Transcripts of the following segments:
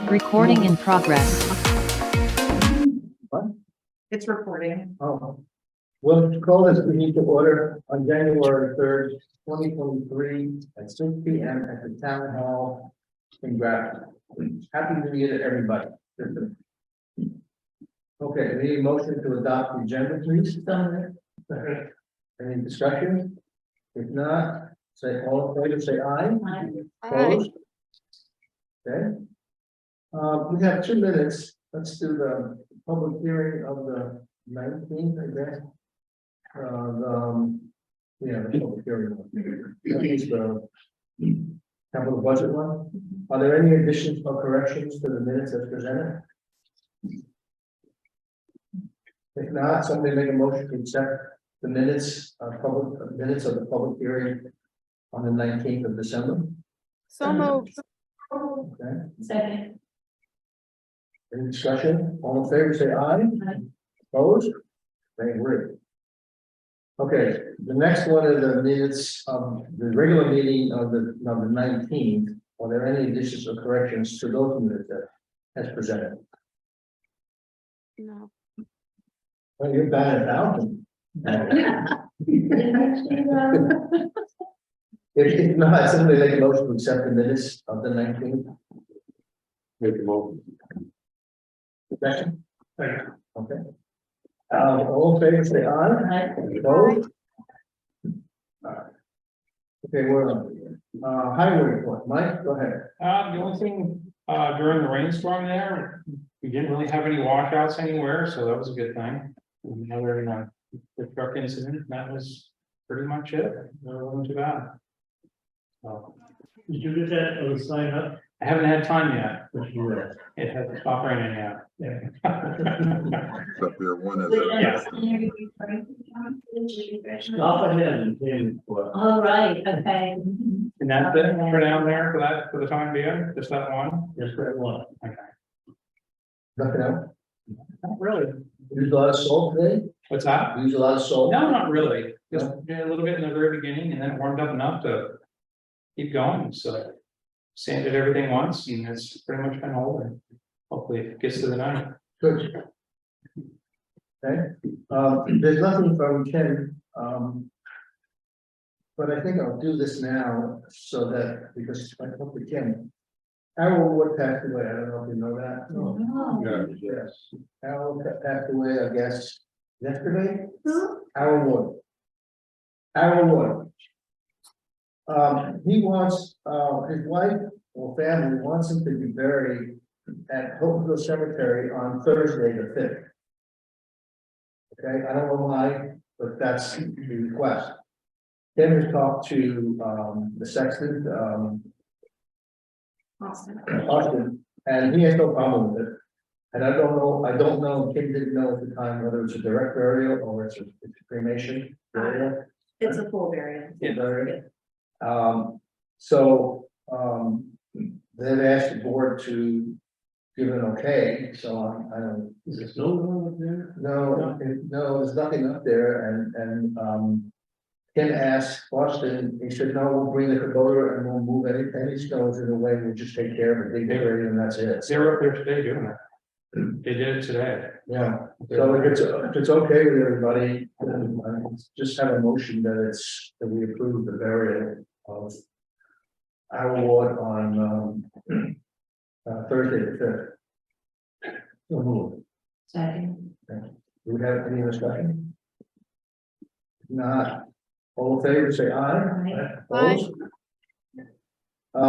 Recording in progress. What? It's recording. Oh. We'll call this meeting to order on January 3rd, 2023 at 6 p.m. at the Town Hall in Grafton. Happy New Year to everybody. Okay, we need a motion to adopt the agenda, please. Any discussion? If not, say all in favor, say aye. Opposed? Okay. We have 2 minutes. Let's do the public hearing of the 19th, I guess. Yeah, the public hearing. That is the capital budget one. Are there any additions or corrections to the minutes as presented? If not, somebody make a motion to accept the minutes of the public hearing on the 19th of December. So moved. Okay. Second. Any discussion? All in favor, say aye. Opposed? They agree. Okay, the next one is the minutes of the regular meeting of the 19th. Are there any additions or corrections to those minutes as presented? No. Well, you're bad at doubting. If not, somebody make a motion to accept the minutes of the 19th. Make a motion. Second? Okay. All in favor, say aye. Opposed? Okay, we're on. Highway report. Mike, go ahead. The only thing, during the rainstorm there, we didn't really have any washouts anywhere, so that was a good thing. Other than the truck incident, that was pretty much it. It wasn't too bad. So, Did you get that or sign up? I haven't had time yet. What you read? It hasn't stopped raining yet. Up there, one of Yeah. Stop ahead and then what? All right, okay. And that's it for down there for the time being, just that one? Just that one. Okay. Nothing else? Not really. Use a lot of salt today? What's that? Use a lot of salt? No, not really. Just a little bit in the very beginning and then it warmed up enough to keep going, so. Sanded everything once and it's pretty much been holding. Hopefully it gets to the night. Good. Okay, there's nothing from Ken, but I think I'll do this now so that, because I hope we can. Harold Wood passed away, I don't know if you know that. Oh. Yes, Harold passed away, I guess, yesterday. Harold Wood. Harold Wood. He wants, his wife or family wants him to be buried at Hopeville Cemetery on Thursday the 5th. Okay, I don't know why, but that's the request. Then we talked to the sexton, Austin, and he has no problem with it. And I don't know, Kim didn't know at the time whether it's a direct burial or it's a cremation burial. It's a full variant. They've asked the board to give an okay, so I don't. Is there snow going up there? No, there's nothing up there, and Ken asked Boston, he said, no, we'll bring the Kubota and we'll move any stones in the way, we'll just take care of it, dig the grave, and that's it. They're up there today doing it. They did it today. Yeah, so if it's okay with everybody, just have a motion that we approve the burial of our ward on Thursday the 5th. So moved. Second. Do we have any discussion? Not. All in favor, say aye. Opposed? I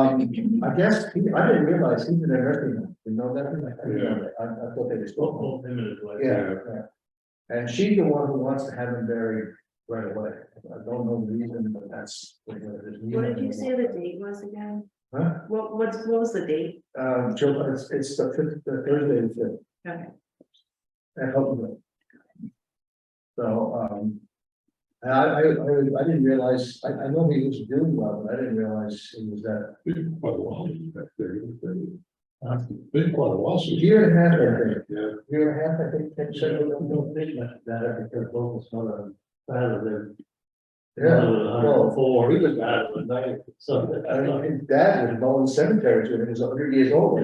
guess, I didn't realize he's in a nursing home. You know that? I didn't know that. I thought they were still home. 10 minutes away. Yeah. And she's the one who wants to have him buried right away. I don't know the reason, but that's. What did you say the date was again? Huh? What was the date? It's the 5th, the Thursday, the 5th. Okay. At Hopeville. So, and I didn't realize, I know he was doing well, but I didn't realize he was that. Quite a while back there. Been quite a while since. Year and a half, I think. Yeah. Year and a half, I think. Ken said. Don't think much about it because local snow better than. Yeah, well, Four. he was better than 90. So I mean, his dad was mowing cemeteries when he was 100 years old.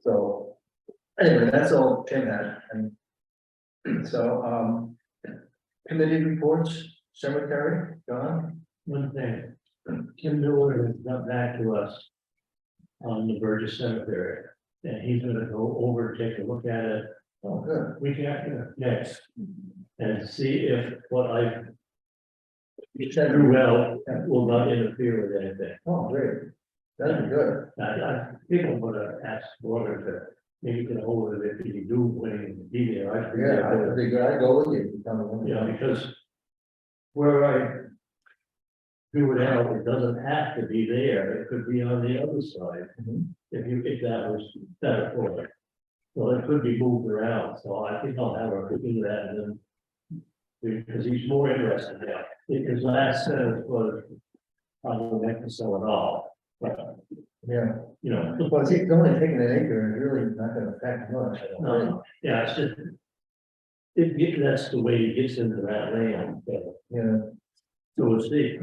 So, anyway, that's all Tim had, and so, committee reports, cemetery, John? One thing, Kim Miller has got back to us on the Burgess Cemetery, and he's gonna go over, take a look at it Oh, good. week after next, and see if what I You said, do well will not interfere with anything. oh, great, that'd be good. I think I'm gonna ask Gordon to maybe get a hold of it if you do when he be there. I Yeah, forget. I'd be good, I'd go with you. Tell me when. You know, because where I do it out, it doesn't have to be there, it could be on the other side, Mhm. if that was better for it. Well, it could be moved around, so I think I'll have her do that and then. Because he's more interested now, because last sentence was, I will make to sell it all, but, Yeah, you know. well, it's only taking an acre, and really not gonna affect much. I don't think. No, yeah, it's just. That's the way he gets into that land, Yeah, so we'll see.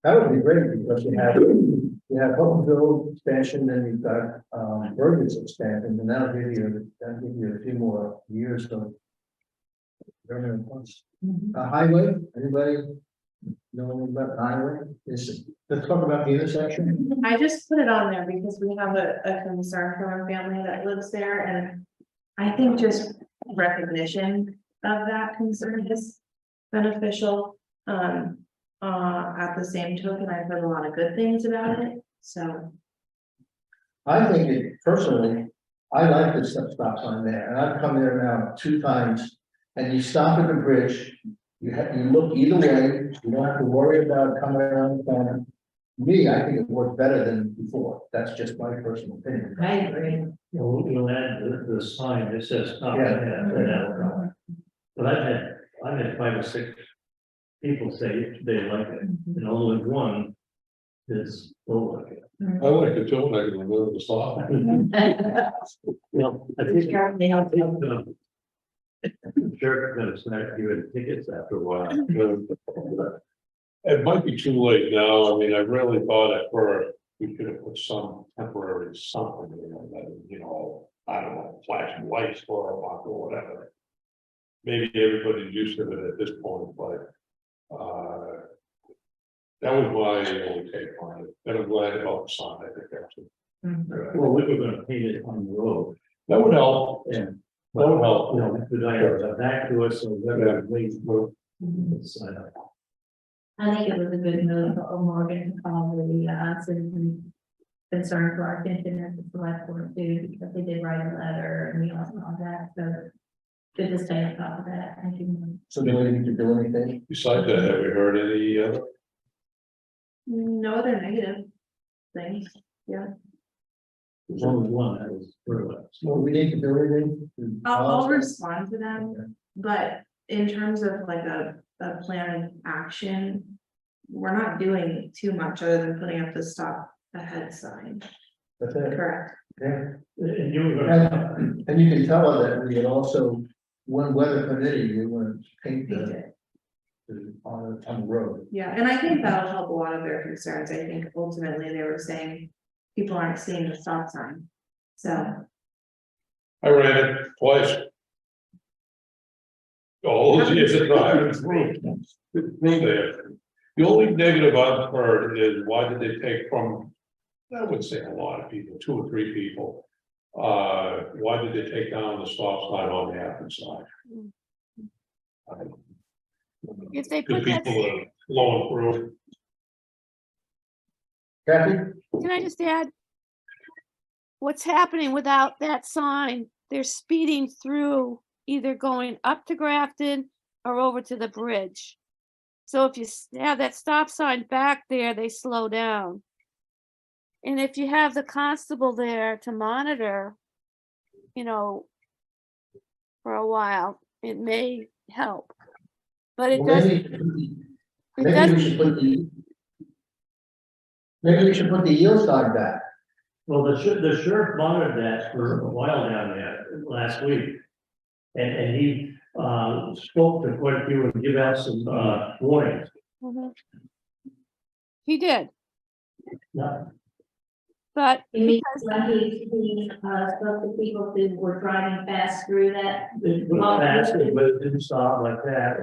that would be great, because you have Hopkins expansion, then you've got, Burgess expansion, and that'll give you a few more years of. Very much. Highway, anybody know anything about the highway? Let's talk about the intersection. I just put it on there because we have a concern from a family that lives there, and I think just recognition of that concern is beneficial. At the same token, I've heard a lot of good things about it, so. I think it personally, I like the stop sign there, and I've come there now 2 times. And you stop at the bridge, you look either way, you don't have to worry about coming around the corner. Me, I think it works better than before, that's just my personal opinion. I agree. You'll add the sign that says stop Yeah. ahead, and that'll go. But I've had 5 or 6 people say they like it, and only one is don't like it. I like it too, and I can remember the stop. Well, I think. Sure, gonna start giving tickets after a while. It might be too late now, I mean, I really thought at first we could have put some temporary something, I don't know, flashing lights for a while or whatever. Maybe everybody's used to it at this point, but, that was my only take on it, and I'm glad about the sign, I think that's. Well, we were gonna paint it on the road, That would help, and, that would help. you know, the dial got back to us, so they're gonna wait for. I think it was a good move for Morgan to call the citizen concern for our attention at the select board too, because they did write a letter and we also saw that, so good to stay on top of that. Thank you. So do we need to do anything? Besides that, have we heard any other? No other negative things, There's only one that was further. So we need to do anything? I'll respond to them, but in terms of like a plan of action. We're not doing too much other than putting up the stop ahead sign, That's it, correct? yeah. And you were gonna. And you can tell her that we had also, one weather committee, we want to paint the. On the road. Yeah, and I think that'll help a lot of their concerns. I think ultimately they were saying people aren't seeing the stop sign. So, I ran it twice. All those years of driving through there. The only negative I've heard is why did they take from, I would say a lot of people, 2 or 3 people. Why did they take down the stop sign on the Athens side? If they Because put that, people are blowing through. Kathy? can I just add? What's happening without that sign? They're speeding through, either going up to Grafton or over to the bridge. So if you have that stop sign back there, they slow down. And if you have the constable there to monitor, for a while, it may help. But it Well, doesn't, maybe we should put the. Maybe we should put the yield sign back. Well, the sheriff monitored that for a while down there last week. And he spoke to quite a few and give out some warnings. Mhm. He did, No, But You mean because, when he spoke to people who were driving fast through that? It was fast, but it didn't stop like that.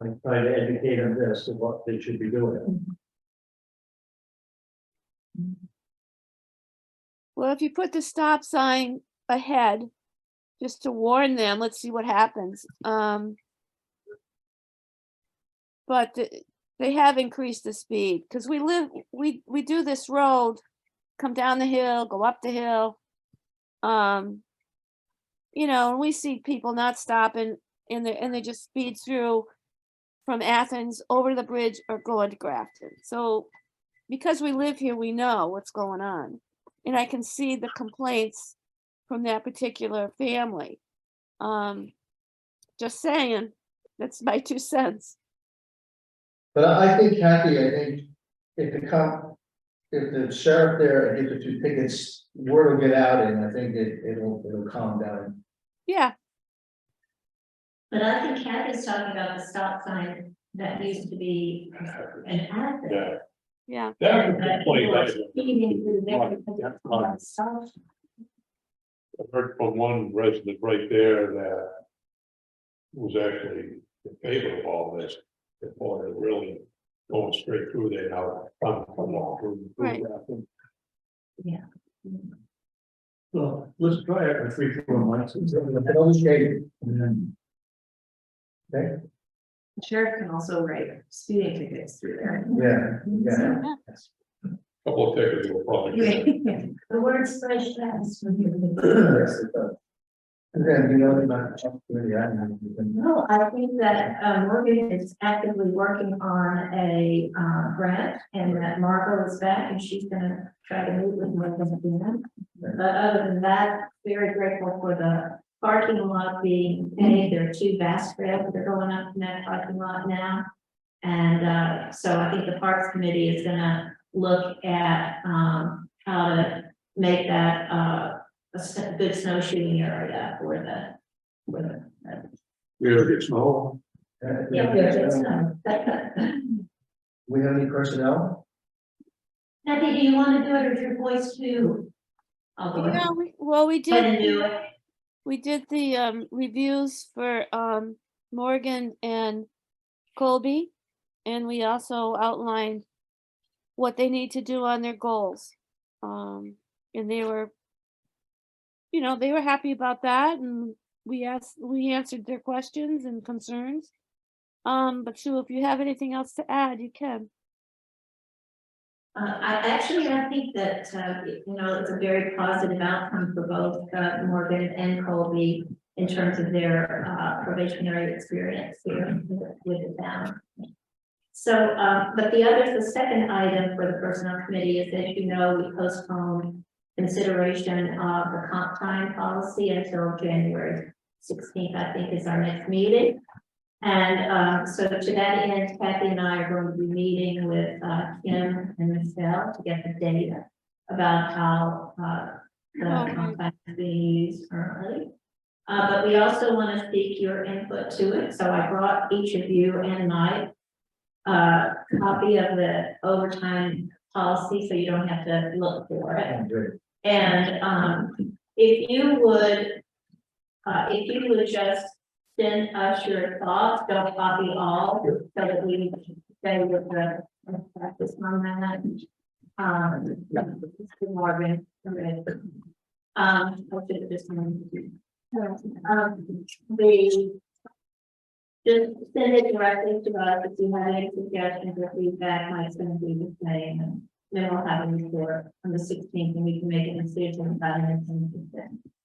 I tried to educate them as to what they should be doing. well, if you put the stop sign ahead, just to warn them, let's see what happens. But they have increased the speed, because we do this road, come down the hill, go up the hill. You know, and we see people not stopping and they just speed through from Athens over the bridge or going to Grafton. So because we live here, we know what's going on. And I can see the complaints from that particular family. Just saying, that's my 2 cents. But I think Kathy, I think if the sheriff there gives the 2 tickets, word will get out and I think it'll calm down. Yeah, But I think Kathy's talking about the stop sign that used to be an asset. Yeah, yeah. that And, complaint, people I were speeding through there because it's not stop. heard from one resident right there that was actually in favor of all this. They thought it really going straight through there now, come along through. Right. Well, let's try it for 3-4 months. And then Okay, The sheriff can also write speeding tickets through there. yeah. Couple of tickets will probably. get it. The word spread fast. And then, you know, about really, I don't know. No, I think that Morgan is actively working on a grant and that Margot is back and she's gonna try to meet with Morgan again. But other than that, very grateful for the parking lot being paid. There are 2 vast trails that are going up in that parking lot now. And so I think the Parks Committee is gonna look at how to make that a good snowshoeing area for the. Yeah, it's snow. We have any personnel? Kathy, do you want to do it or is your voice too? I'll go ahead. Yeah, we Go ahead and did, do it. we did the reviews for Morgan and Colby. And we also outlined what they need to do on their goals. And they were, you know, they were happy about that, and we answered their questions and concerns. But Sue, if you have anything else to add, you can. I think that, you know, it's a very positive outcome for both Morgan and Colby in terms of their probationary experience here with the town. So, but the second item for the personnel committee is, as you know, we postponed consideration of the comp time policy until January 16th, I think is our next meeting. And so to that end, Kathy and I are going to be meeting with Kim and Michelle to get the data about how the comp time is being used currently. But we also want to seek your input to it. So I brought each of you and Mike copy of the overtime policy, so you don't have to look for it. And if you would just send us your thoughts, don't copy all, so that we can stay with the practice on that. Morgan, I should have just just send it directly to us if you have any suggestions or feedback. Mike's going to be the same, and then we'll have a report on the 16th, and we can make a decision about anything.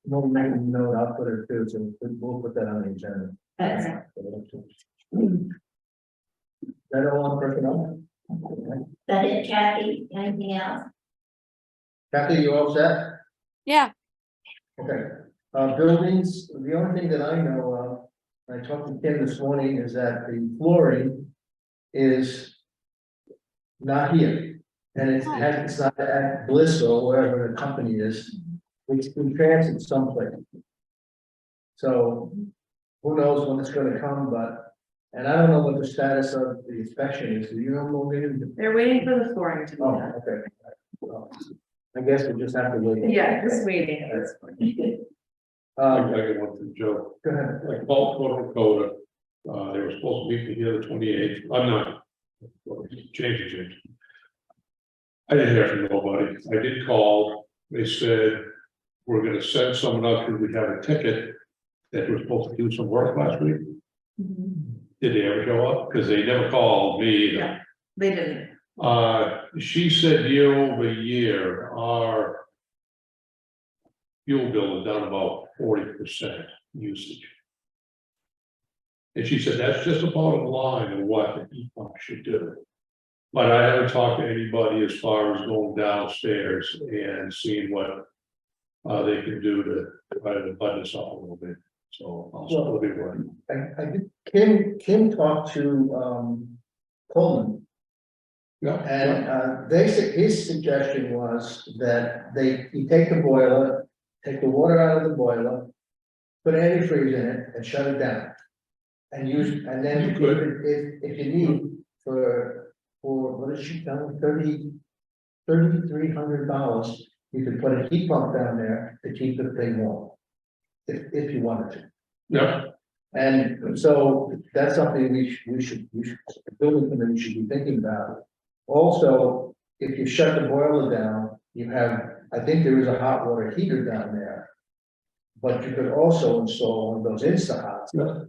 We'll make a note, I'll put it too, so we'll put that on the agenda. That's That all on personnel? Okay. that it, Kathy? Anything else? Kathy, you all set? Yeah, Okay, buildings, the only thing that I know of, I talked to Kim this morning, is that the flooring is not here. And it's not at Bliss or wherever the company is, it's in transit someplace. So who knows when it's gonna come, but, and I don't know what the status of the inspection is, do you know, Morgan? They're waiting for the flooring to be Oh, done. okay. I guess we just have to wait. Yeah, just waiting at this point. I get one from Joe. Go ahead. Like Paul, North Dakota, they were supposed to meet me here the 28th. I'm not. Change. I didn't hear from nobody. I did call. They said, we're gonna send someone out because we have a ticket that we're supposed to do some work last week. Did they ever show up? Because they never called me either. Yeah. They didn't. She said year over year, our fuel bill is down about 40% usage. And she said, that's just the bottom line of what the heat pump should do. But I haven't talked to anybody as far as going downstairs and seeing what they can do to try to button us up a little bit. So I'll still be working. I did, Kim talked to, Coleman. Yeah. And his suggestion was that you take the boiler, take the water out of the boiler, put antifreeze in it and shut it down. And and then if you need for what did she tell me, $3,300, you could put a heat pump down there to keep the thing warm. If you wanted to. Yeah. And so that's something we should, the building committee should be thinking about. Also, if you shut the boiler down, you have, I think there is a hot water heater down there. But you could also install one of those Insta-Hots. Yeah.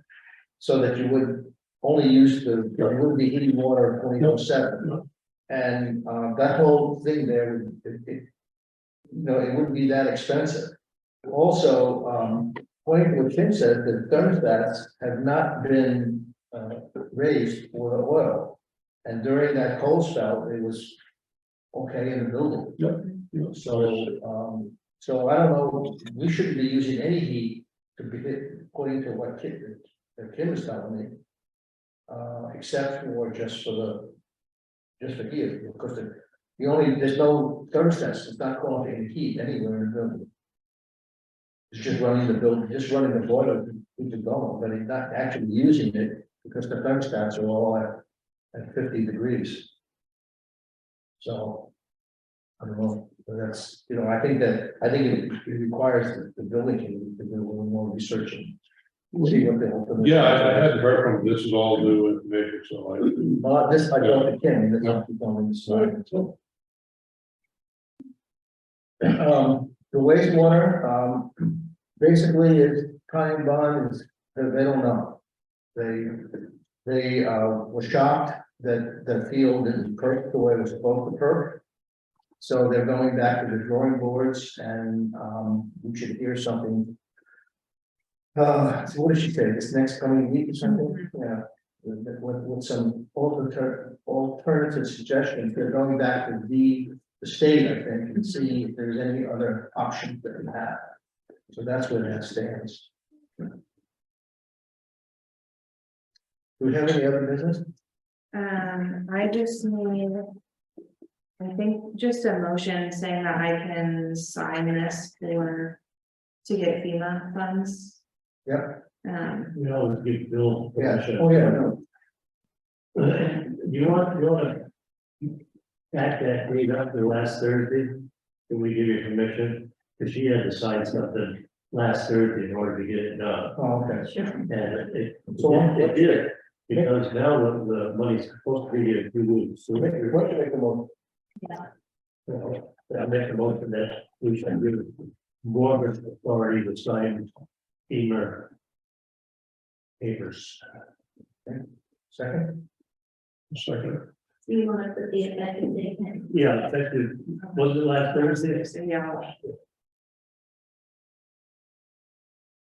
So that you would only use you wouldn't be heating water 24/7. And that whole thing there, it wouldn't be that expensive. Also, according to what Kim said, the thermostats have not been raised for the oil. And during that cold spell, it was okay in the building. Yep. So I don't know, we shouldn't be using any heat to be, according to what Kim is telling me. Except for just for here, because there's no thermostats, it's not calling any heat anywhere in the building. It's just running the boiler to keep it going, but it's not actually using it because the thermostats are all at 50 degrees. So, I don't know, but that's, I think it requires the building committee to do a little more research and see what the ultimate. Yeah, I hadn't heard from, this is all new information, so I. I talked to Kim, that's not on the slide. The wastewater, basically is time bond is, they don't know. They were shocked that the field didn't perk the way it was supposed to perk. So they're going back to the drawing boards and, we should hear something. So what did she say, this next coming week or something? Yeah, with some alternative suggestions, they're going back to the state, I think, and see if there's any other options that we have. So that's where that stands. Do we have any other business? I just need, I think, just a motion saying that I can sign this to get FEMA funds. Yep. We always give Bill. Yeah. permission. Oh, yeah, no. You want to back that date up to last Thursday? Can we give you permission? Because she had to sign something last Thursday in order to get it done. Oh, okay. Sure. And it did, because now the money's supposed to be here in 2 weeks. So What should make the most? I make a motion that we should give more authority to sign FEMA papers. Second? Second. You want to put the effective date in? Yeah, effective, was it last Thursday? Yeah.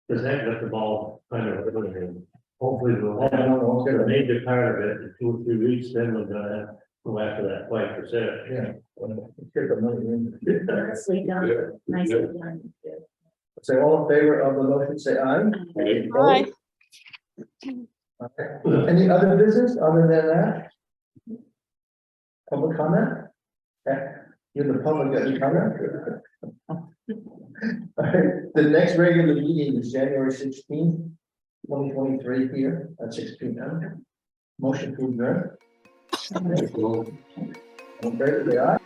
Because that got the ball kind of rolling. Hopefully we'll I don't know, have a okay. major part of it in 2 or 3 weeks, then we're gonna go after that 5%. Yeah. Let's get the money in. Nicely done, nicely done. Say all in favor of the motion, say aye. Aye. Okay. Any other business other than that? Public comment? Okay. You're the public, got any comment? All right, the next regular meeting is January 16th, 2023 here at 6 p.m. Motion to adjourn. Okay, say aye.